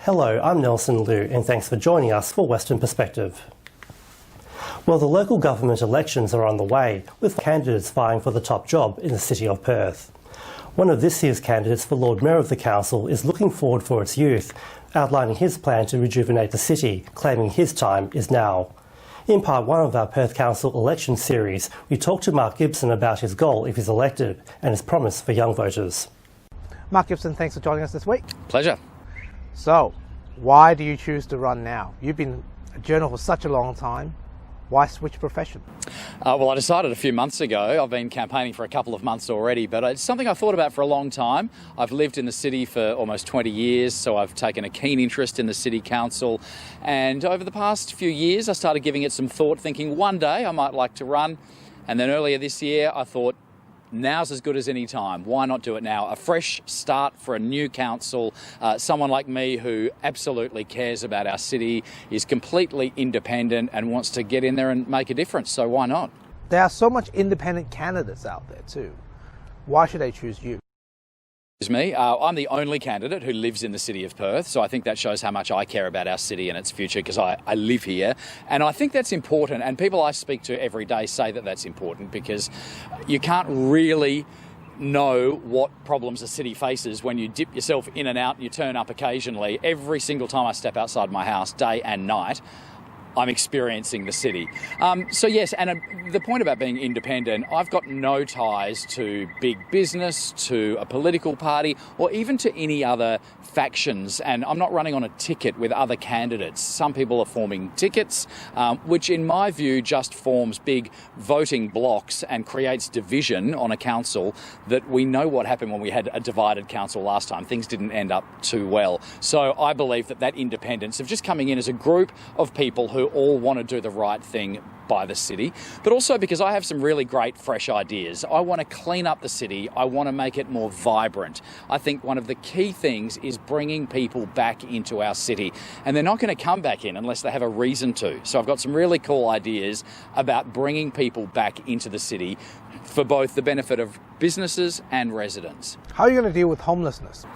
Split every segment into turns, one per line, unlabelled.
Hello, I'm Nelson Liu, and thanks for joining us for Western Perspective. Well, the local government elections are on the way, with candidates vying for the top job in the City of Perth. One of this year's candidates for Lord Mayor of the Council is looking forward for its youth, outlining his plan to rejuvenate the city, claiming his time is now. In part one of our Perth Council election series, we talked to Mark Gibson about his goal if he's elected and his promise for young voters.
Mark Gibson, thanks for joining us this week.
Pleasure.
So, why do you choose to run now? You've been a journalist for such a long time. Why switch profession?
Well, I decided a few months ago. I've been campaigning for a couple of months already, but it's something I've thought about for a long time. I've lived in the city for almost 20 years, so I've taken a keen interest in the City Council. And over the past few years, I started giving it some thought, thinking one day I might like to run. And then earlier this year, I thought, now's as good as any time. Why not do it now? A fresh start for a new council. Someone like me who absolutely cares about our city, is completely independent and wants to get in there and make a difference. So why not?
There are so much independent candidates out there too. Why should they choose you?
Me. I'm the only candidate who lives in the City of Perth, so I think that shows how much I care about our city and its future because I live here. And I think that's important, and people I speak to every day say that that's important because you can't really know what problems a city faces when you dip yourself in and out and you turn up occasionally. Every single time I step outside my house, day and night, I'm experiencing the city. So yes, and the point about being independent, I've got no ties to big business, to a political party, or even to any other factions, and I'm not running on a ticket with other candidates. Some people are forming tickets, which in my view just forms big voting blocks and creates division on a council that we know what happened when we had a divided council last time. Things didn't end up too well. So I believe that independence of just coming in as a group of people who all want to do the right thing by the city, but also because I have some really great fresh ideas. I want to clean up the city. I want to make it more vibrant. I think one of the key things is bringing people back into our city, and they're not going to come back in unless they have a reason to. So I've got some really cool ideas about bringing people back into the city for both the benefit of businesses and residents.
How are you going to deal with homelessness?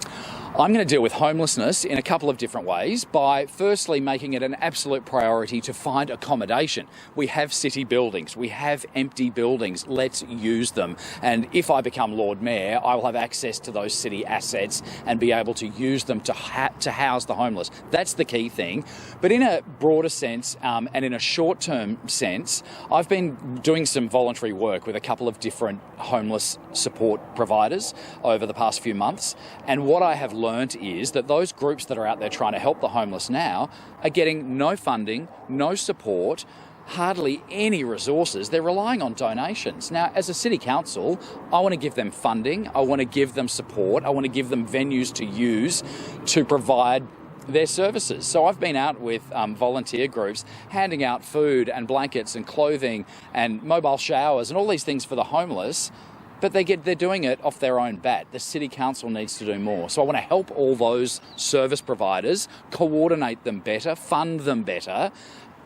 I'm going to deal with homelessness in a couple of different ways by firstly making it an absolute priority to find accommodation. We have city buildings, we have empty buildings, let's use them. And if I become Lord Mayor, I will have access to those city assets and be able to use them to house the homeless. That's the key thing. But in a broader sense and in a short-term sense, I've been doing some voluntary work with a couple of different homeless support providers over the past few months. And what I have learnt is that those groups that are out there trying to help the homeless now are getting no funding, no support, hardly any resources. They're relying on donations. Now, as a city council, I want to give them funding, I want to give them support, I want to give them venues to use to provide their services. So I've been out with volunteer groups handing out food and blankets and clothing and mobile showers and all these things for the homeless. But they're doing it off their own bat. The City Council needs to do more. So I want to help all those service providers, coordinate them better, fund them better,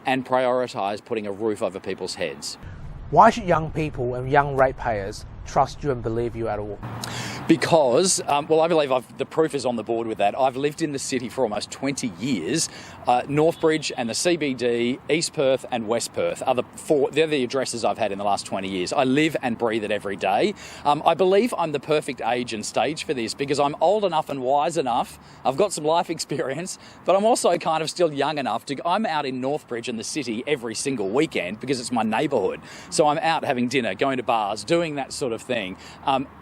and prioritise putting a roof over people's heads.
Why should young people and young ratepayers trust you and believe you at all?
Because, I believe the proof is on the board with that. I've lived in the city for almost 20 years. Northbridge and the CBD, East Perth and West Perth they're the addresses I've had in the last 20 years. I live and breathe it every day. I believe I'm the perfect age and stage for this because I'm old enough and wise enough. I've got some life experience, but I'm also kind of still young enough I'm out in Northbridge and the city every single weekend because it's my neighbourhood. So I'm out having dinner, going to bars, doing that sort of thing.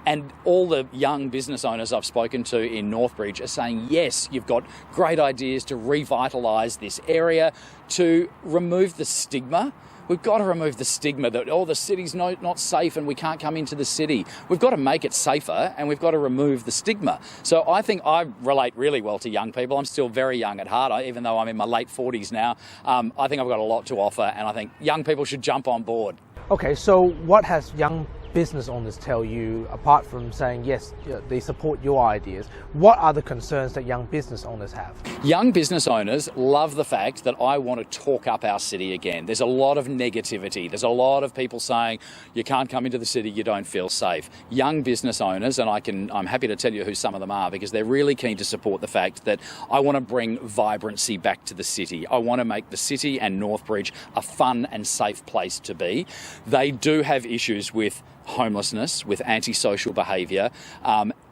And all the young business owners I've spoken to in Northbridge are saying, yes, you've got great ideas to revitalise this area, to remove the stigma. We've got to remove the stigma that, the city's not safe and we can't come into the city. We've got to make it safer and we've got to remove the stigma. So I think I relate really well to young people. I'm still very young at heart, even though I'm in my late 40s now. I think I've got a lot to offer and I think young people should jump on board.
Okay, so what has young business owners tell you, apart from saying yes, they support your ideas, what are the concerns that young business owners have?
Young business owners love the fact that I want to talk up our city again. There's a lot of negativity. There's a lot of people saying you can't come into the city, you don't feel safe. Young business owners, and I'm happy to tell you who some of them are, because they're really keen to support the fact that I want to bring vibrancy back to the city. I want to make the city and Northbridge a fun and safe place to be. They do have issues with homelessness, with antisocial behaviour,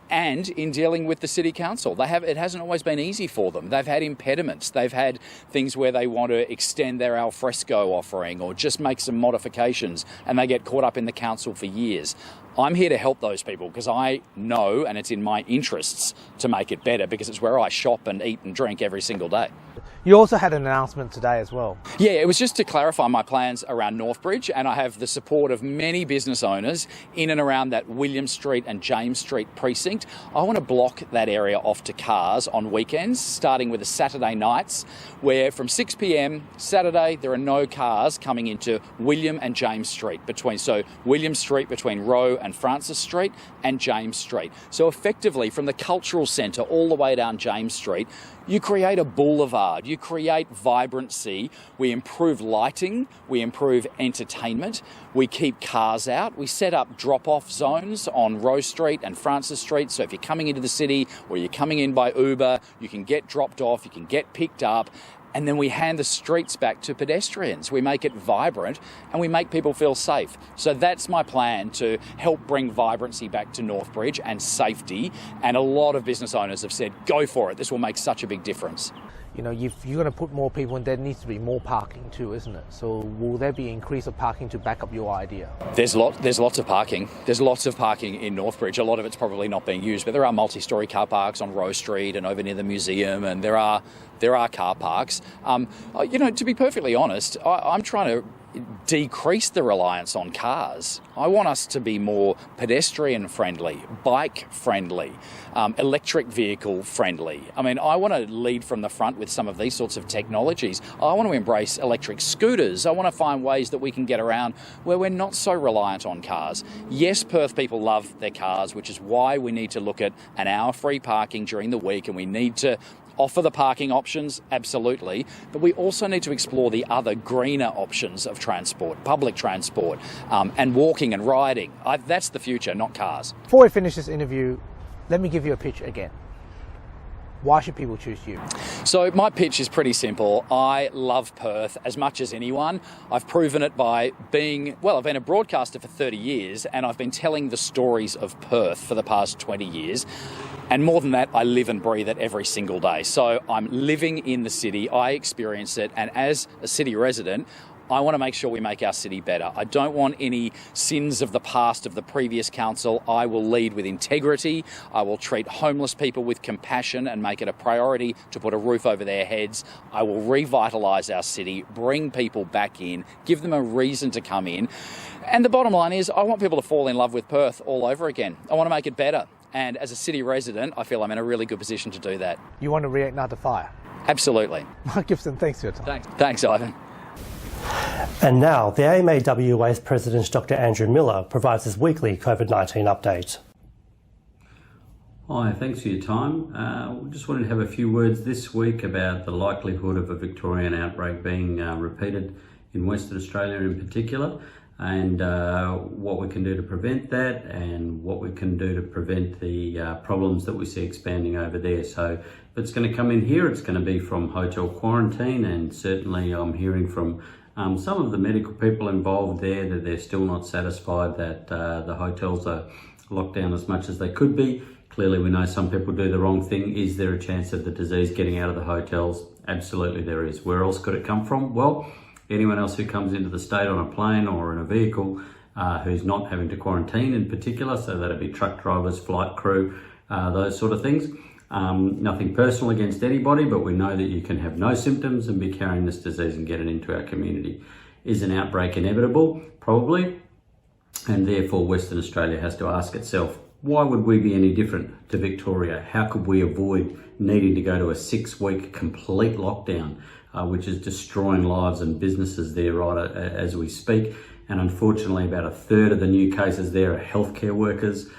and in dealing with the City Council. It hasn't always been easy for them. They've had impediments. They've had things where they want to extend their al fresco offering or just make some modifications, and they get caught up in the council for years. I'm here to help those people because I know, and it's in my interests to make it better, because it's where I shop and eat and drink every single day.
You also had an announcement today as well.
Yeah, it was just to clarify my plans around Northbridge, and I have the support of many business owners in and around that William Street and James Street precinct. I want to block that area off to cars on weekends, starting with the Saturday nights, where from 6 p.m. Saturday there are no cars coming into William and James Street, so William Street between Rowe and Francis Street and James Street. So effectively from the cultural centre all the way down James Street, you create a boulevard, you create vibrancy, we improve lighting, we improve entertainment, we keep cars out, we set up drop-off zones on Rowe Street and Francis Street, so if you're coming into the city or you're coming in by Uber, you can get dropped off, you can get picked up, and then we hand the streets back to pedestrians. We make it vibrant and we make people feel safe. So that's my plan, to help bring vibrancy back to Northbridge and safety. And a lot of business owners have said, go for it. This will make such a big difference.
You know, if you're going to put more people in, there needs to be more parking too, isn't it? So will there be increase of parking to back up your idea? There's
lots of parking. There's lots of parking in Northbridge. A lot of it's probably not being used, but there are multi-storey car parks on Rowe Street and over near the museum, and there are car parks. To be perfectly honest, I'm trying to decrease the reliance on cars. I want us to be more pedestrian friendly, bike friendly, electric vehicle friendly. I mean, I want to lead from the front with some of these sorts of technologies. I want to embrace electric scooters. I want to find ways that we can get around where we're not so reliant on cars. Yes, Perth people love their cars, which is why we need to look at an hour free parking during the week, and we need to offer the parking options, absolutely, but we also need to explore the other greener options of transport, public transport, and walking and riding. That's the future, not cars.
Before we finish this interview, let me give you a pitch again. Why should people choose you?
So my pitch is pretty simple. I love Perth as much as anyone. I've proven it by I've been a broadcaster for 30 years, and I've been telling the stories of Perth for the past 20 years. And more than that, I live and breathe it every single day. So I'm living in the city, I experience it, and as a city resident, I want to make sure we make our city better. I don't want any sins of the past of the previous council. I will lead with integrity. I will treat homeless people with compassion and make it a priority to put a roof over their heads. I will revitalise our city, bring people back in, give them a reason to come in. And the bottom line is, I want people to fall in love with Perth all over again. I want to make it better. And as a city resident, I feel I'm in a really good position to do that.
You want to reignite the fire?
Absolutely.
Mark Gibson, thanks for your time.
Thanks, Ivan.
And now, the AMA-WA's President Dr Andrew Miller provides his weekly COVID-19 update.
Hi, thanks for your time. Just wanted to have a few words this week about the likelihood of a Victorian outbreak being repeated in Western Australia in particular, and what we can do to prevent that, and what we can do to prevent the problems that we see expanding over there. So if it's going to come in here, it's going to be from hotel quarantine, and certainly I'm hearing from some of the medical people involved there that they're still not satisfied that the hotels are locked down as much as they could be. Clearly we know some people do the wrong thing. Is there a chance of the disease getting out of the hotels? Absolutely there is. Where else could it come from? Well, anyone else who comes into the state on a plane or in a vehicle who's not having to quarantine in particular, so that'd be truck drivers, flight crew, those sort of things. Nothing personal against anybody, but we know that you can have no symptoms and be carrying this disease and get it into our community. Is an outbreak inevitable? Probably. And therefore Western Australia has to ask itself, why would we be any different to Victoria? How could we avoid needing to go to a 6-week complete lockdown, which is destroying lives and businesses there right as we speak? and unfortunately about a third of the new cases there are healthcare workers,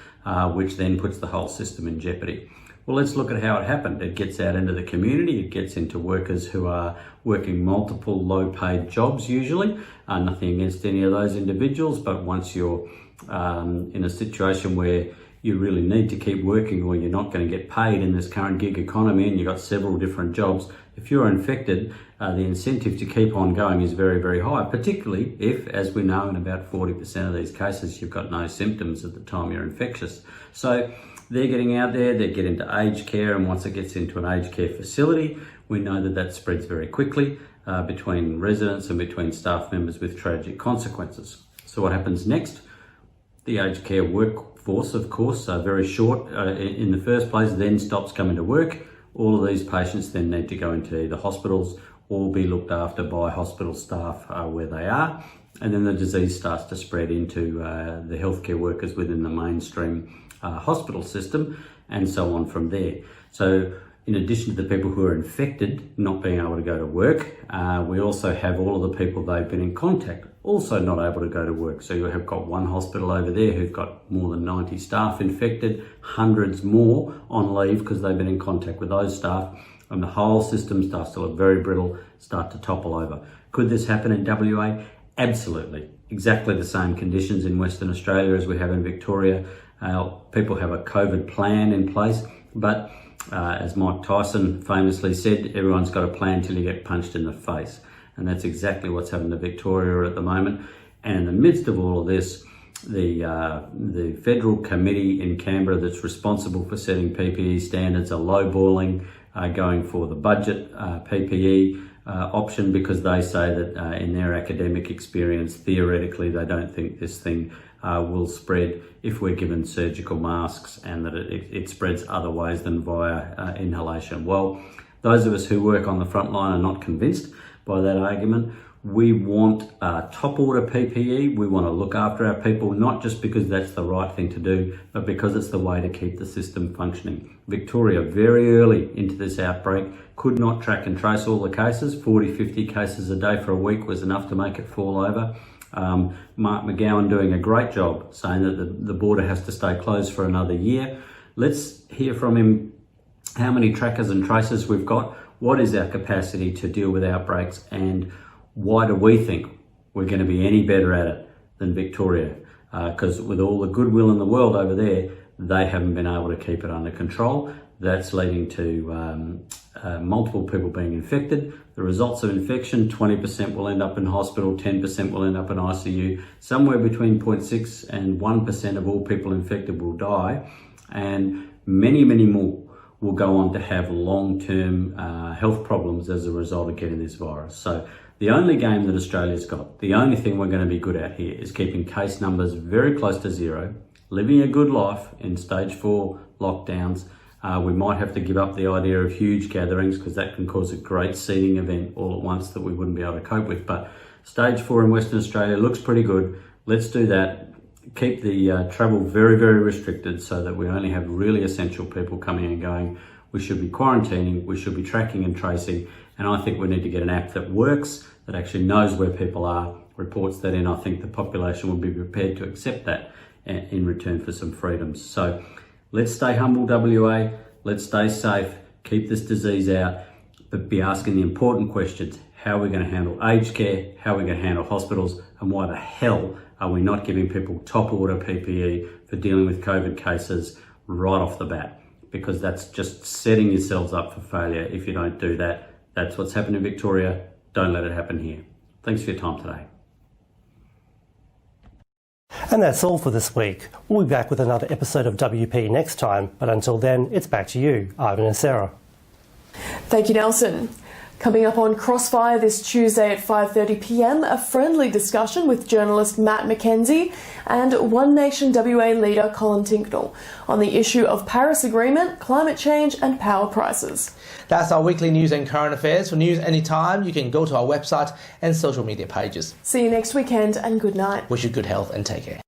which then puts the whole system in jeopardy. Well, let's look at how it happened. It gets out into the community, it gets into workers who are working multiple low-paid jobs usually. Nothing against any of those individuals, but once you're in a situation where you really need to keep working or you're not going to get paid in this current gig economy and you've got several different jobs, if you're infected, the incentive to keep on going is very, very high, particularly if, as we know, in about 40% of these cases, you've got no symptoms at the time you're infectious. So they're getting out there, they get into aged care, and once it gets into an aged care facility, we know that that spreads very quickly between residents and between staff members with tragic consequences. So what happens next? The aged care workforce, of course, very short in the first place, then stops coming to work. All of these patients then need to go into either hospitals or be looked after by hospital staff where they are. And then the disease starts to spread into the healthcare workers within the mainstream hospital system, and so on from there. So in addition to the people who are infected not being able to go to work, we also have all of the people they've been in contact also not able to go to work. So you have got one hospital over there who've got more than 90 staff infected, hundreds more on leave because they've been in contact with those staff, and the whole system starts to look very brittle, start to topple over. Could this happen in WA? Absolutely. Exactly the same conditions in Western Australia as we have in Victoria. People have a COVID plan in place, but as Mike Tyson famously said, everyone's got a plan till you get punched in the face. And that's exactly what's happened to Victoria at the moment. And in the midst of all of this, the federal committee in Canberra that's responsible for setting PPE standards are lowballing, going for the budget PPE option, because they say that in their academic experience, theoretically, they don't think this thing will spread if we're given surgical masks, and that it spreads other ways than via inhalation. Well, those of us who work on the front line are not convinced by that argument. We want top order PPE. We want to look after our people, not just because that's the right thing to do, but because it's the way to keep the system functioning. Victoria, very early into this outbreak, could not track and trace all the cases. 40, 50 cases a day for a week was enough to make it fall over. Mark McGowan doing a great job saying that the border has to stay closed for another year. Let's hear from him how many trackers and tracers we've got, what is our capacity to deal with outbreaks, and why do we think we're going to be any better at it than Victoria? Because with all the goodwill in the world over there, they haven't been able to keep it under control. That's leading to multiple people being infected. The results of infection, 20% will end up in hospital, 10% will end up in ICU. Somewhere between 0.6 and 1% of all people infected will die, and many, many more will go on to have long-term health problems as a result of getting this virus. So the only game that Australia's got, the only thing we're going to be good at here, is keeping case numbers very close to zero, living a good life in stage 4 lockdowns. We might have to give up the idea of huge gatherings because that can cause a great seeding event all at once that we wouldn't be able to cope with. But stage 4 in Western Australia looks pretty good. Let's do that. Keep the travel very, very restricted so that we only have really essential people coming and going. We should be quarantining, we should be tracking and tracing, and I think we need to get an app that works, that actually knows where people are, reports that in. I think the population will be prepared to accept that in return for some freedoms. So let's stay humble, WA, let's stay safe, keep this disease out, but be asking the important questions. How are we going to handle aged care? How are we going to handle hospitals? And why the hell are we not giving people top order PPE for dealing with COVID cases right off the bat? Because that's just setting yourselves up for failure if you don't do that. That's what's happened in Victoria. Don't let it happen here. Thanks for your time today.
And that's all for this week. We'll be back with another episode of WP next time, but until then, it's back to you, Ivan and Sarah.
Thank you, Nelson. Coming up on Crossfire this Tuesday at 5:30 p.m, a friendly discussion with journalist Matt McKenzie and One Nation WA leader Colin Tinknell on the issue of Paris Agreement, climate change and power prices.
That's our weekly news and current affairs. For news anytime, you can go to our website and social media pages.
See you next weekend and good night.
Wish you good health and take care.